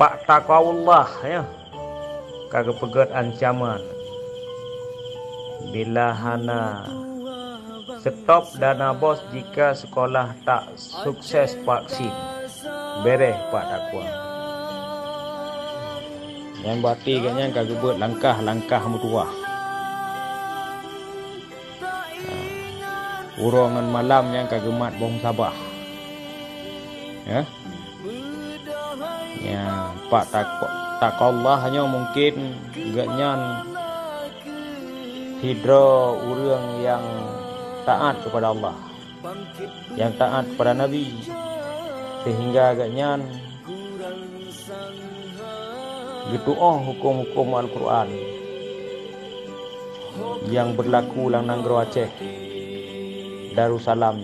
Pak takawullah ya. Kagak pegat ancaman. Bila hana stop dana bos jika sekolah tak sukses vaksin. Bereh Pak takwa. Yang berarti katnya kagak buat langkah-langkah mutuah. Urongan malam yang kagak mat bong sabah. Ya. Ya, Pak takwa hanya mungkin gaknya hidro urang yang taat kepada Allah, yang taat kepada Nabi, sehingga agaknya gitu hukum-hukum Al-Quran yang berlaku lang Nanggro Aceh Darussalam.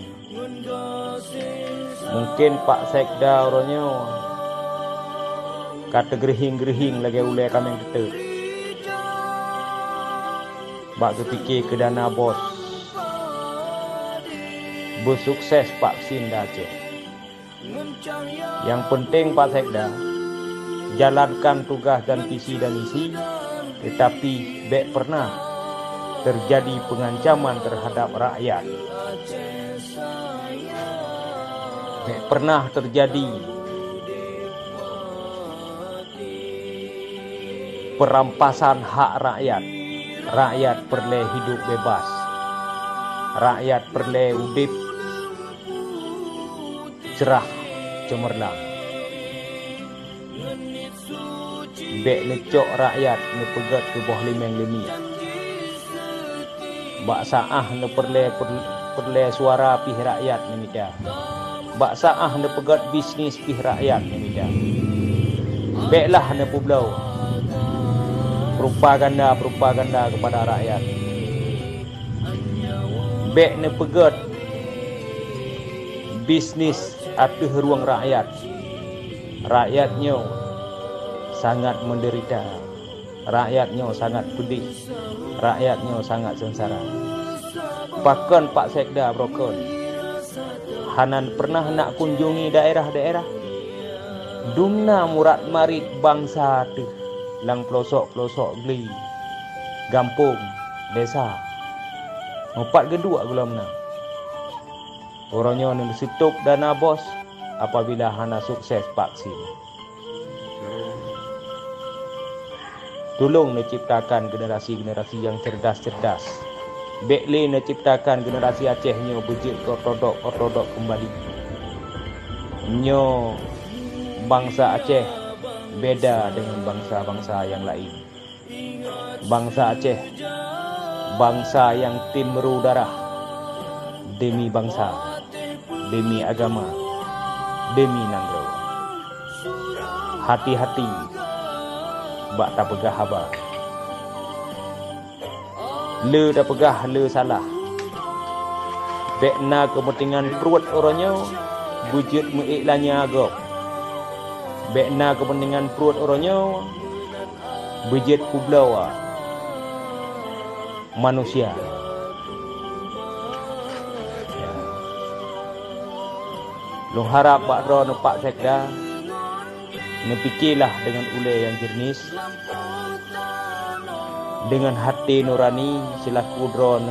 Mungkin Pak Sekda orangnya kata gerihing-gerihing lagi ulai kami kita bak kepikir ke dana bos bersukses vaksin dah Aceh. Yang penting Pak Sekda jalankan tugas dan visi dan misi, tetapi tak pernah terjadi pengancaman terhadap rakyat. Tak pernah terjadi perampasan hak rakyat. Rakyat perlu hidup bebas. Rakyat perlu hidup cerah cemerlang. Bek necok rakyat ne pegat ke bawah limeng limi. Bak saah ne perlu suara pih rakyat ne mida. Bak saah ne pegat bisnis pih rakyat ne mida. Beklah ne publau propaganda kepada rakyat. Bek ne pegat bisnis atas ruang rakyat. Rakyatnya sangat menderita. Rakyatnya sangat pedih. Rakyatnya sangat sengsara. Bahkan Pak Sekda Brokon Hanan pernah nak kunjungi daerah-daerah Dumna murad marit bangsa tu lang pelosok-pelosok geli gampung desa empat gedua gulam na orangnya ni situp dana bos apabila hana sukses vaksin. Tolong menciptakan generasi-generasi yang cerdas-cerdas. Bekle menciptakan generasi Acehnya bejik ortodok kembali. Nyo bangsa Aceh beda dengan bangsa-bangsa yang lain. Bangsa Aceh bangsa yang timbru darah demi bangsa, demi agama, demi Nanggro. Hati-hati bak tak pegah haba. Le dah pegah le salah. Bekna kepentingan perut orangnya wujud mengiklannya agak. Bekna kepentingan perut orangnya wujud kublawa manusia. Ya. Lu harap Pak Ro Pak Sekda nepikirlah dengan ulai yang jernih, dengan hati nurani selaku drone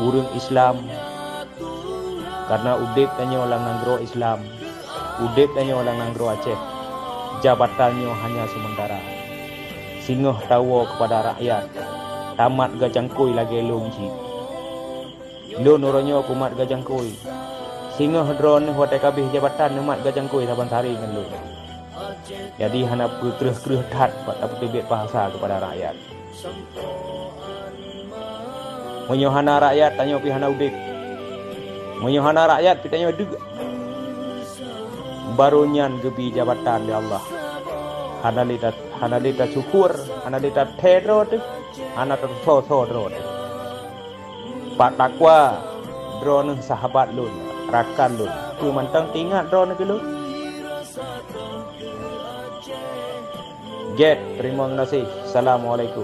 urang Islam, karena udip tanya orang Nanggro Islam, udip tanya orang Nanggro Aceh, jabatannya hanya sementara. Singoh tahu kepada rakyat, tamat gajangkui lagi lungji. Lu nuranyo kumat gajangkui. Singoh drone hotel kabeh jabatan mat gajangkui saban sari dengan lu. Jadi hana kereh-kereh tat tak betibit bahasa kepada rakyat. Menyohana rakyat tanya pi hana udip. Menyohana rakyat pi tanya deg. Barunyan gebi jabatan ya Allah. Hana lita syukur, hana lita tedro tu, hana terso drone. Pak takwa drone sahabat lun, rakan lun. Tu mantang tingat drone ke lun. Jet, terima kasih. Assalamualaikum.